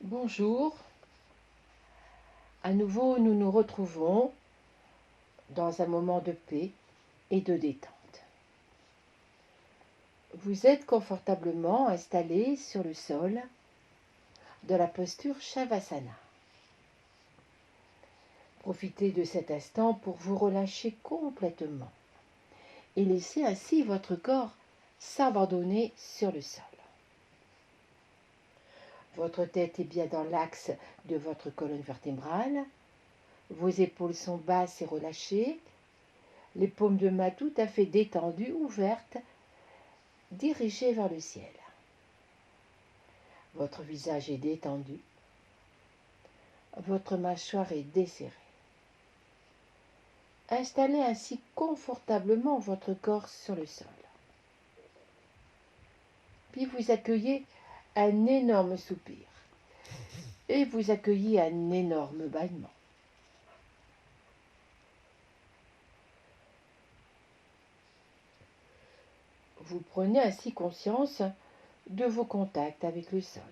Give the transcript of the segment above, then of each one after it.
Bonjour, à nouveau nous nous retrouvons dans un moment de paix et de détente. Vous êtes confortablement installé sur le sol de la posture Shavasana. Profitez de cet instant pour vous relâcher complètement et laisser ainsi votre corps s'abandonner sur le sol. Votre tête est bien dans l'axe de votre colonne vertébrale, vos épaules sont basses et relâchées, les paumes de main tout à fait détendues, ouvertes, dirigées vers le ciel. Votre visage est détendu, votre mâchoire est desserrée. Installez ainsi confortablement votre corps sur le sol. Puis vous accueillez un énorme soupir et vous accueillez un énorme bâillement. Vous prenez ainsi conscience de vos contacts avec le sol.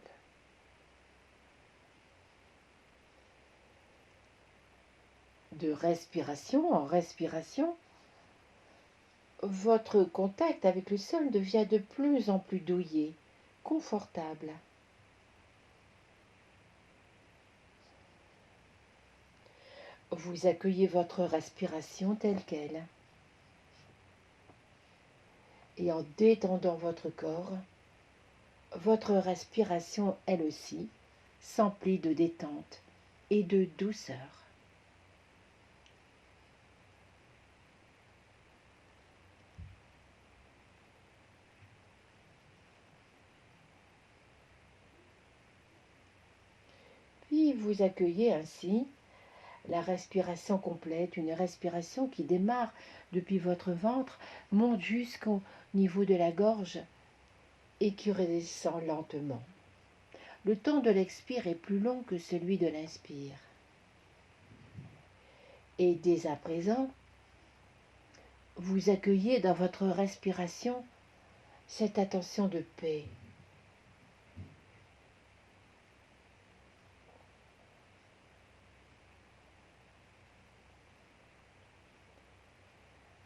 De respiration en respiration, votre contact avec le sol devient de plus en plus douillet, confortable. Vous accueillez votre respiration telle qu'elle. Et en détendant votre corps, votre respiration, elle aussi, s'emplit de détente et de douceur. Puis vous accueillez ainsi la respiration complète, une respiration qui démarre depuis votre ventre, monte jusqu'au niveau de la gorge et qui redescend lentement. Le temps de l'expire est plus long que celui de l'inspire. Et dès à présent, vous accueillez dans votre respiration cette attention de paix.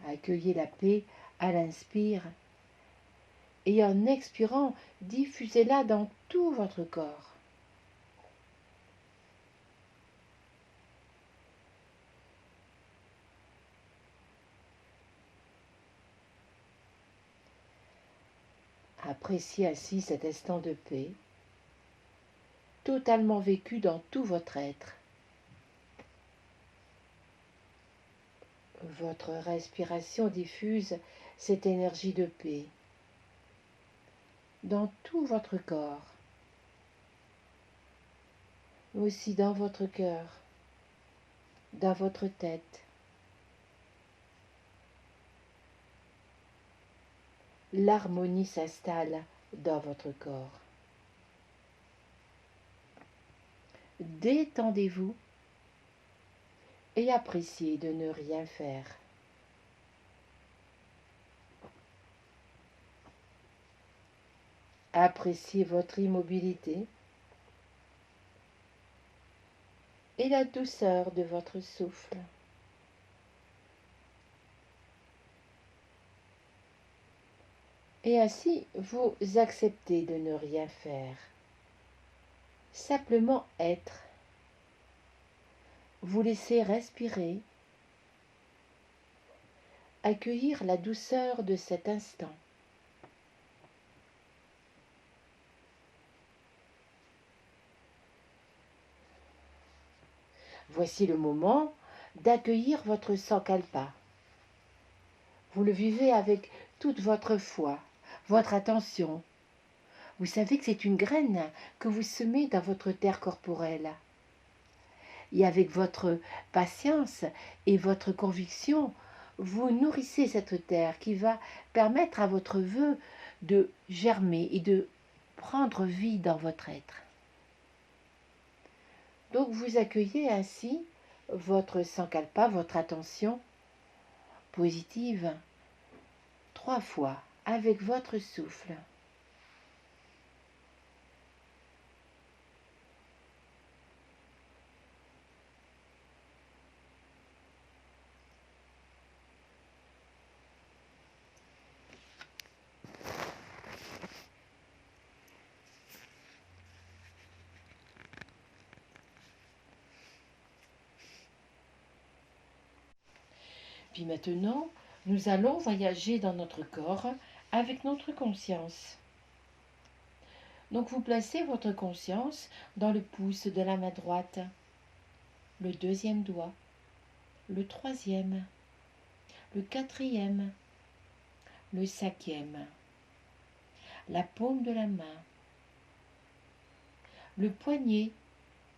Accueillez la paix à l'inspire et en expirant, diffusez-la dans tout votre corps. Appréciez ainsi cet instant de paix, totalement vécu dans tout votre être. Votre respiration diffuse cette énergie de paix dans tout votre corps, mais aussi dans votre cœur, dans votre tête. L'harmonie s'installe dans votre corps. Détendez-vous et appréciez de ne rien faire. Appréciez votre immobilité et la douceur de votre souffle. Et ainsi, vous acceptez de ne rien faire. Simplement être. Vous laissez respirer, accueillir la douceur de cet instant. Voici le moment d'accueillir votre sankalpa. Vous le vivez avec toute votre foi, votre attention. Vous savez que c'est une graine que vous semez dans votre terre corporelle. Et avec votre patience et votre conviction, vous nourrissez cette terre qui va permettre à votre vœu de germer et de prendre vie dans votre être. Donc vous accueillez ainsi votre sankalpa, votre attention positive, 3 fois avec votre souffle. Puis maintenant, nous allons voyager dans notre corps avec notre conscience. Donc vous placez votre conscience dans le pouce de la main droite, le deuxième doigt, le troisième, le quatrième, le cinquième, la paume de la main, le poignet,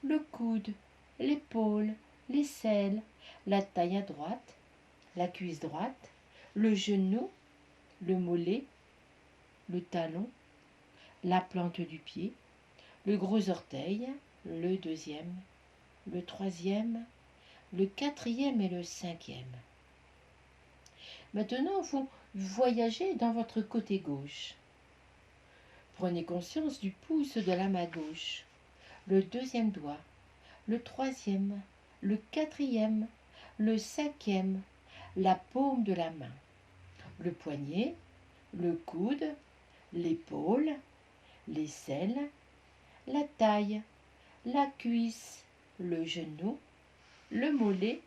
le coude, l'épaule, l'aisselle, la taille à droite, la cuisse droite, le genou, le mollet, le talon, la plante du pied, le gros orteil, le deuxième, le troisième, le quatrième et le cinquième. Maintenant, vous voyagez dans votre côté gauche. Prenez conscience du pouce de la main gauche, le deuxième doigt, le troisième, le quatrième, le cinquième, la paume de la main, le poignet, le coude, l'épaule, l'aisselle, la taille, la cuisse, le genou, le mollet,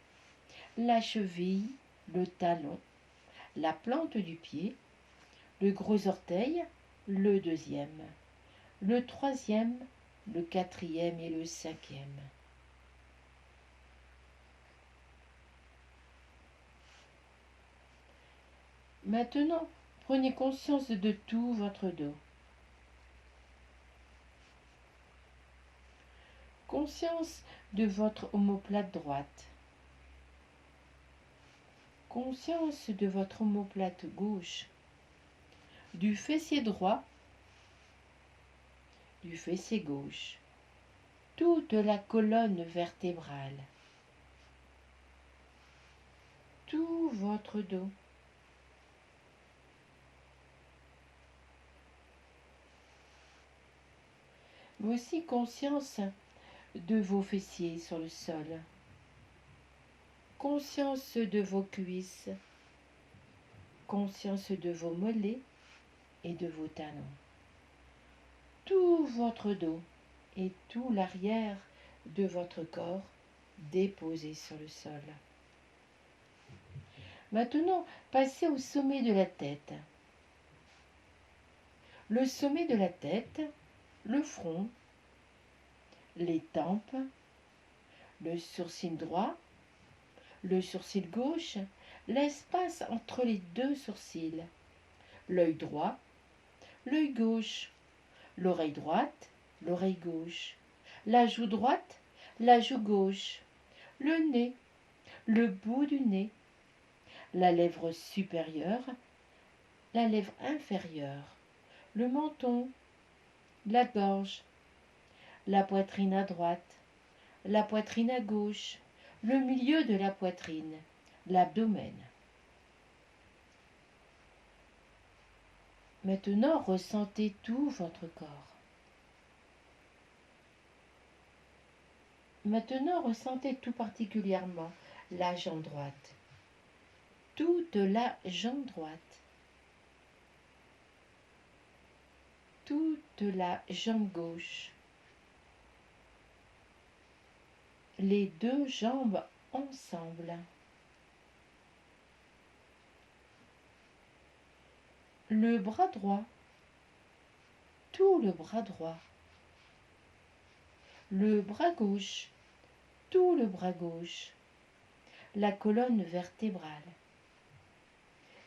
la cheville, le talon, la plante du pied, le gros orteil, le deuxième, le troisième, le quatrième et le cinquième. Maintenant, prenez conscience de tout votre dos. Conscience de votre omoplate droite. Conscience de votre omoplate gauche. Du fessier droit, du fessier gauche. Toute la colonne vertébrale. Tout votre dos. Mais aussi conscience de vos fessiers sur le sol. Conscience de vos cuisses. Conscience de vos mollets et de vos talons. Tout votre dos et tout l'arrière de votre corps déposé sur le sol. Maintenant, passez au sommet de la tête. Le sommet de la tête, le front, les tempes, le sourcil droit, le sourcil gauche, l'espace entre les deux sourcils, l'œil droit, l'œil gauche, l'oreille droite, l'oreille gauche, la joue droite, la joue gauche, le nez, le bout du nez, la lèvre supérieure, la lèvre inférieure, le menton, la gorge, la poitrine à droite, la poitrine à gauche, le milieu de la poitrine, l'abdomen. Maintenant, ressentez tout votre corps. Maintenant, ressentez tout particulièrement la jambe droite. Toute la jambe droite. Toute la jambe gauche. Les deux jambes ensemble. Le bras droit. Tout le bras droit. Le bras gauche. Tout le bras gauche. La colonne vertébrale.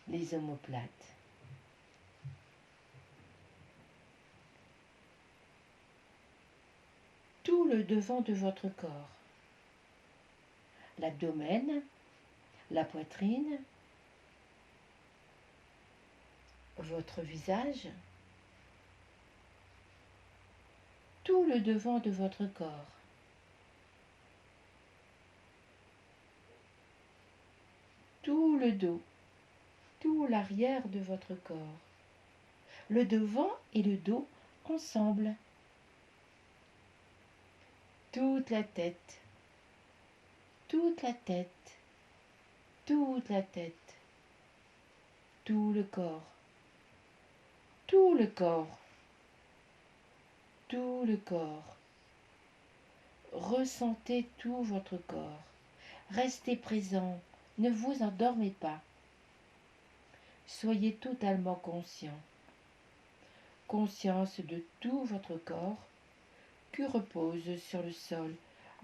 Les omoplates. Tout le devant de votre corps. L'abdomen, la poitrine, votre visage, tout le devant de votre corps. Tout le dos, tout l'arrière de votre corps. Le devant et le dos ensemble. Toute la tête, toute la tête, toute la tête, tout le corps, tout le corps, tout le corps. Ressentez tout votre corps. Restez présent Ne vous endormez pas. Soyez totalement conscient. Conscience de tout votre corps qui repose sur le sol,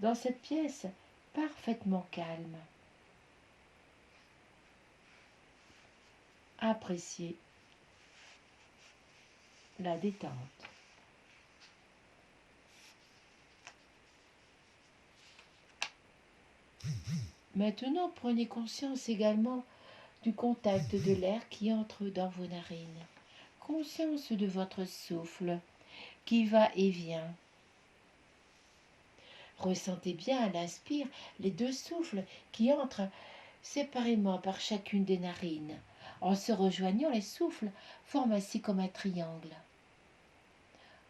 dans cette pièce parfaitement calme. Appréciez la détente. Maintenant, prenez conscience également du contact de l'air qui entre dans vos narines. Conscience de votre souffle qui va et vient. Ressentez bien à l'inspire les deux souffles qui entrent séparément par chacune des narines. En se rejoignant, les souffles forment ainsi comme un triangle.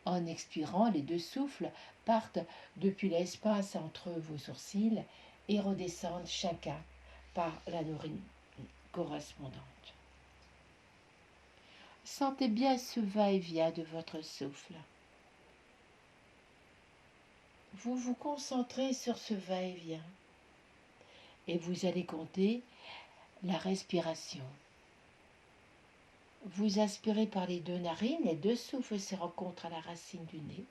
En expirant, les deux souffles partent depuis l'espace entre vos sourcils et redescendent chacun par la narine correspondante. Sentez bien ce va-et-vient de votre souffle. Vous vous concentrez sur ce va-et-vient et vous allez compter la respiration. Vous aspirez par les deux narines, les deux souffles se rencontrent à la racine du nez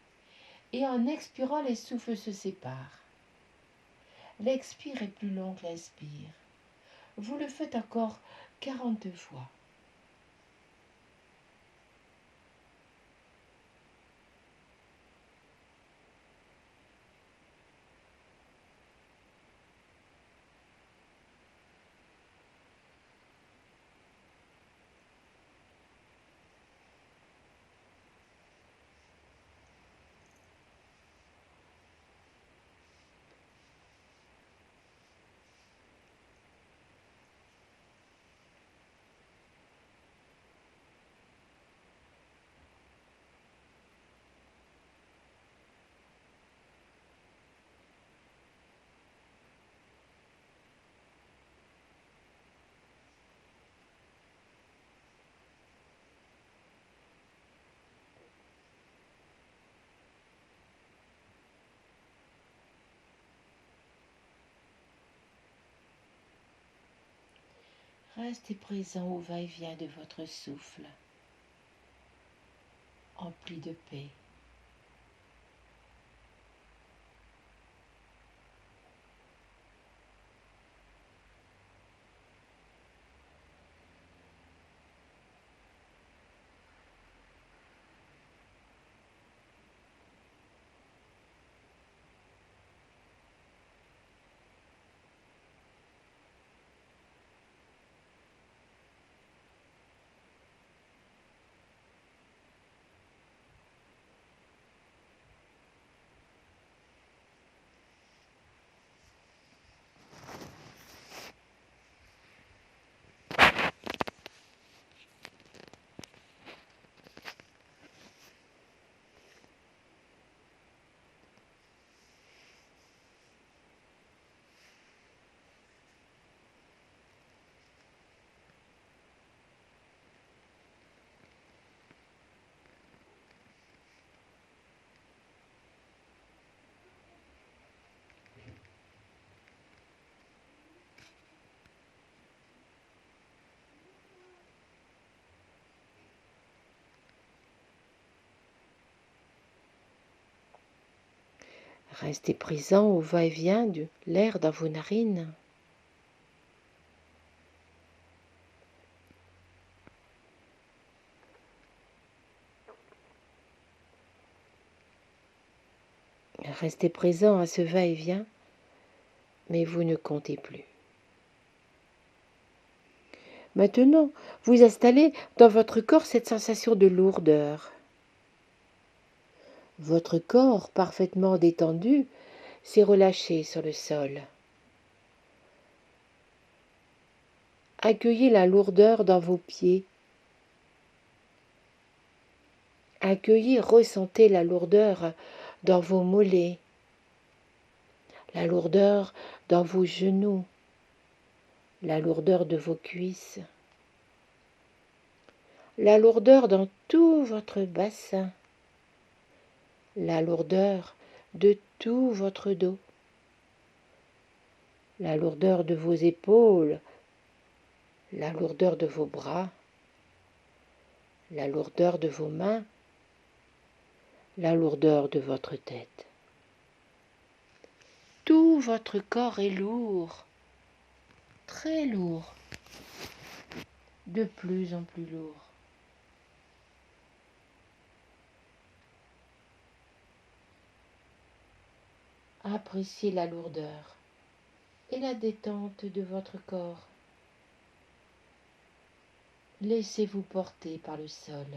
et en expirant, les souffles se séparent. L'expire est plus long que l'inspire. Vous le faites encore 40 fois. Restez présent au va-et-vient de votre souffle, empli de paix. Restez présent au va-et-vient de l'air dans vos narines. Restez présent à ce va-et-vient, mais vous ne comptez plus. Maintenant, vous installez dans votre corps cette sensation de lourdeur. Votre corps, parfaitement détendu, s'est relâché sur le sol. Accueillez la lourdeur dans vos pieds. Accueillez, ressentez la lourdeur dans vos mollets, la lourdeur dans vos genoux, la lourdeur de vos cuisses, la lourdeur dans tout votre bassin, la lourdeur de tout votre dos. la lourdeur de vos épaules, la lourdeur de vos bras, la lourdeur de vos mains, la lourdeur de votre tête. Tout votre corps est lourd, très lourd, de plus en plus lourd. Appréciez la lourdeur et la détente de votre corps. Laissez-vous porter par le sol.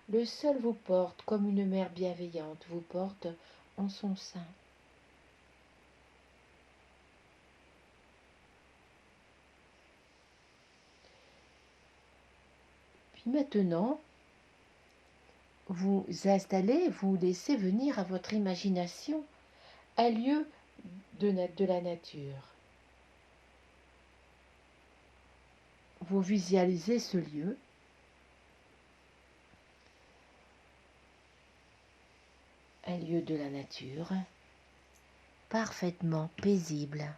Le sol vous porte comme une mère bienveillante vous porte en son sein. Puis maintenant, vous installez, vous laissez venir à votre imagination un lieu de la nature. Vous visualisez ce lieu. Un lieu de la nature, parfaitement paisible.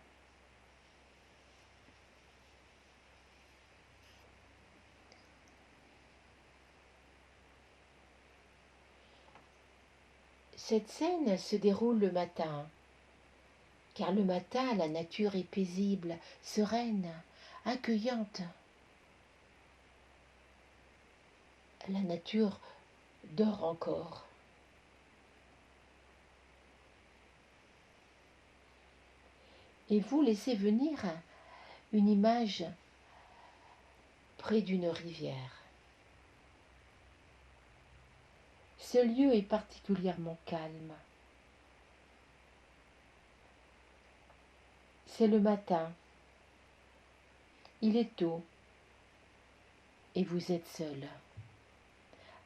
Cette scène se déroule le matin, car le matin, la nature est paisible, sereine, accueillante. La nature dort encore. Et vous laissez venir une image près d'une rivière. Ce lieu est particulièrement calme. C'est le matin. Il est tôt et vous êtes seul.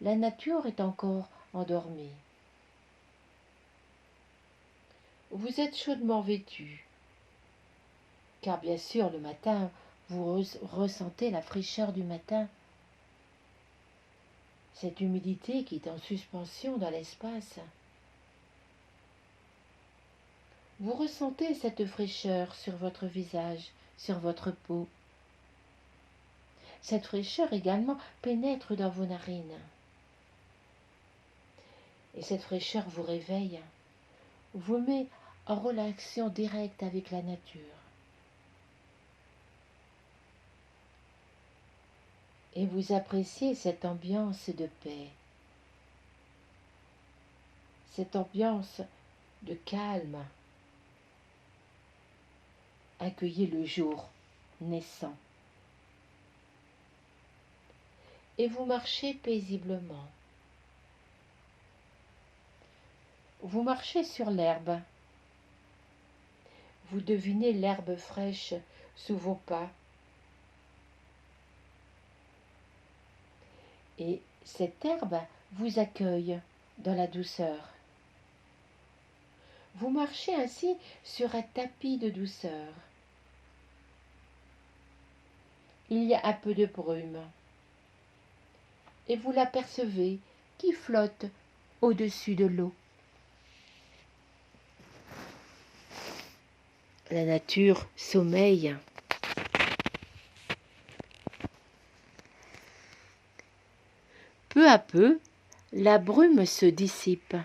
La nature est encore endormie. Vous êtes chaudement vêtu, car bien sûr le matin, vous ressentez la fraîcheur du matin, cette humidité qui est en suspension dans l'espace. Vous ressentez cette fraîcheur sur votre visage, sur votre peau. Cette fraîcheur également pénètre dans vos narines. Et cette fraîcheur vous réveille, vous met en relation directe avec la nature. Et vous appréciez cette ambiance de paix, cette ambiance de calme. Accueillez le jour naissant. Et vous marchez paisiblement. Vous marchez sur l'herbe. Vous devinez l'herbe fraîche sous vos pas. Et cette herbe vous accueille dans la douceur. Vous marchez ainsi sur un tapis de douceur. Il y a un peu de brume. Et vous l'apercevez qui flotte au-dessus de l'eau. La nature sommeille. Peu à peu, la brume se dissipe.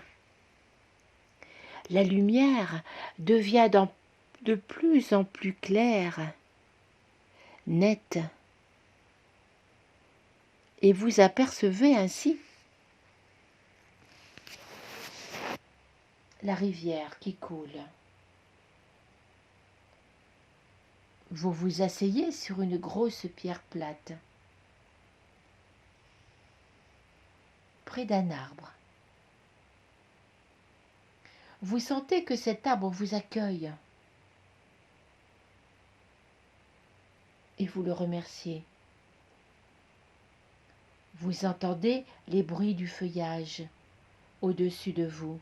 La lumière devient de plus en plus claire, nette. Et vous apercevez ainsi la rivière qui coule. Vous vous asseyez sur une grosse pierre plate, près d'un arbre. Vous sentez que cet arbre vous accueille et vous le remerciez. Vous entendez les bruits du feuillage au-dessus de vous,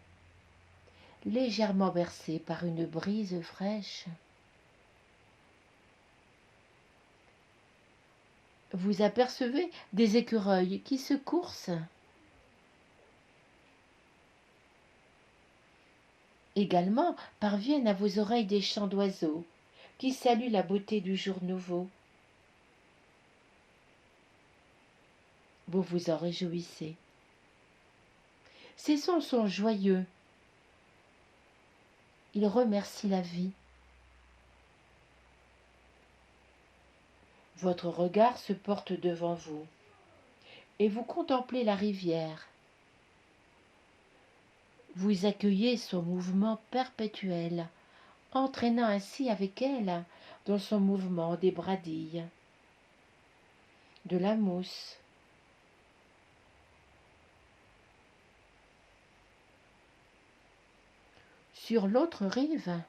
légèrement bercé par une brise fraîche. Vous apercevez des écureuils qui se coursent. Également parviennent à vos oreilles des chants d'oiseaux qui saluent la beauté du jour nouveau. Vous vous en réjouissez. Ces sons sont joyeux. Ils remercient la vie. Votre regard se porte devant vous et vous contemplez la rivière. Vous accueillez son mouvement perpétuel, entraînant ainsi avec elle dans son mouvement des bradilles, de la mousse. Sur l'autre rive,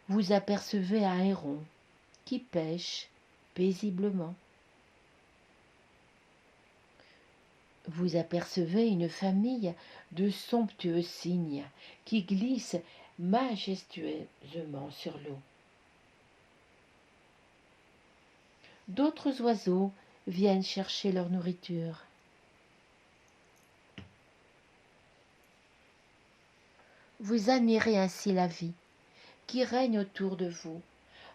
vous apercevez un héron qui pêche paisiblement. Vous apercevez une famille de somptueux cygnes qui glissent majestueusement sur l'eau. D'autres oiseaux viennent chercher leur nourriture. Vous admirez ainsi la vie qui règne autour de vous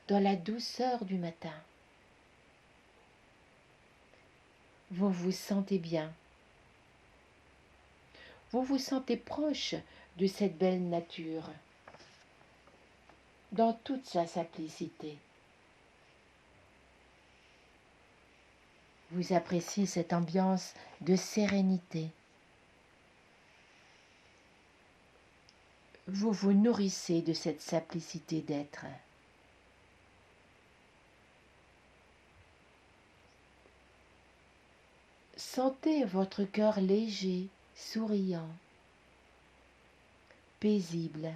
dans la douceur du matin. Vous vous sentez bien. Vous vous sentez proche de cette belle nature dans toute sa simplicité. Vous appréciez cette ambiance de sérénité. Vous vous nourrissez de cette simplicité d'être. Sentez votre cœur léger, souriant, paisible.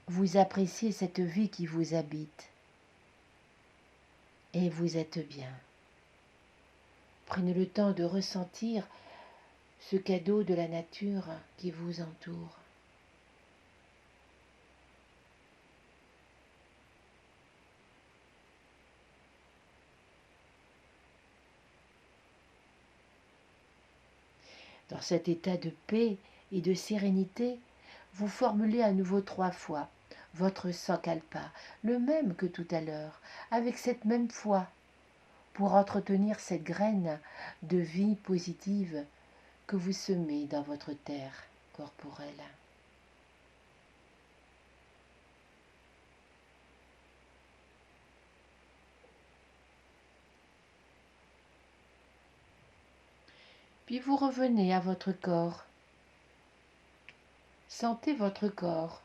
Vous appréciez cette vie qui vous habite et vous êtes bien. Prenez le temps de ressentir ce cadeau de la nature qui vous entoure. Dans cet état de paix et de sérénité, vous formulez à nouveau 3 fois votre sankalpa, le même que tout à l'heure, avec cette même foi, pour entretenir cette graine de vie positive que vous semez dans votre terre corporelle. Puis vous revenez à votre corps. Sentez votre corps,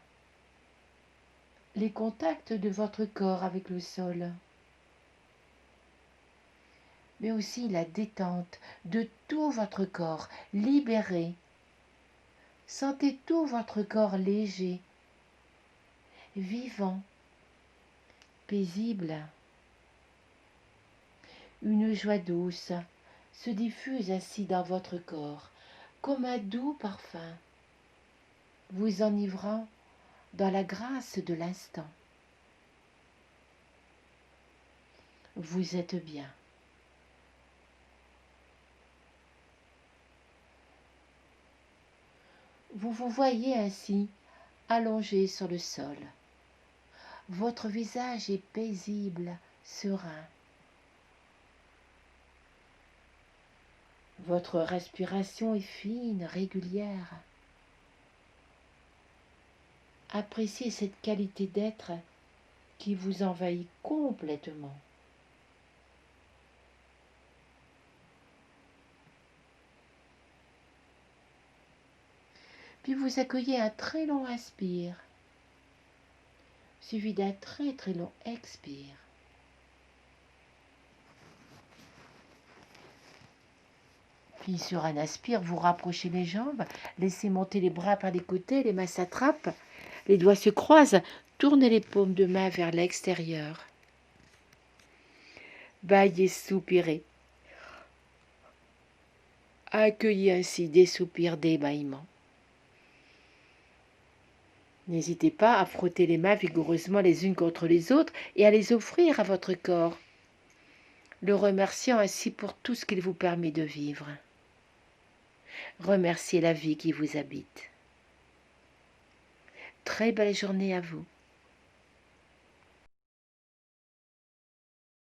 les contacts de votre corps avec le sol, mais aussi la détente de tout votre corps, libéré. Sentez tout votre corps léger, vivant, paisible. Une joie douce se diffuse ainsi dans votre corps, comme un doux parfum, vous enivrant dans la grâce de l'instant. Vous êtes bien. Vous vous voyez ainsi allongé sur le sol. Votre visage est paisible, serein. Votre respiration est fine, régulière. Appréciez cette qualité d'être qui vous envahit complètement. Puis vous accueillez un très long inspire, suivi d'un très très long expire. Puis sur un inspire, vous rapprochez les jambes, laissez monter les bras par les côtés, les mains s'attrapent, les doigts se croisent, tournez les paumes de main vers l'extérieur. Baillez, soupirez. Accueillez ainsi des soupirs d'ébaillement. N'hésitez pas à frotter les mains vigoureusement les unes contre les autres et à les offrir à votre corps, le remerciant ainsi pour tout ce qu'il vous permet de vivre. Remerciez la vie qui vous habite. très belle journée à vous.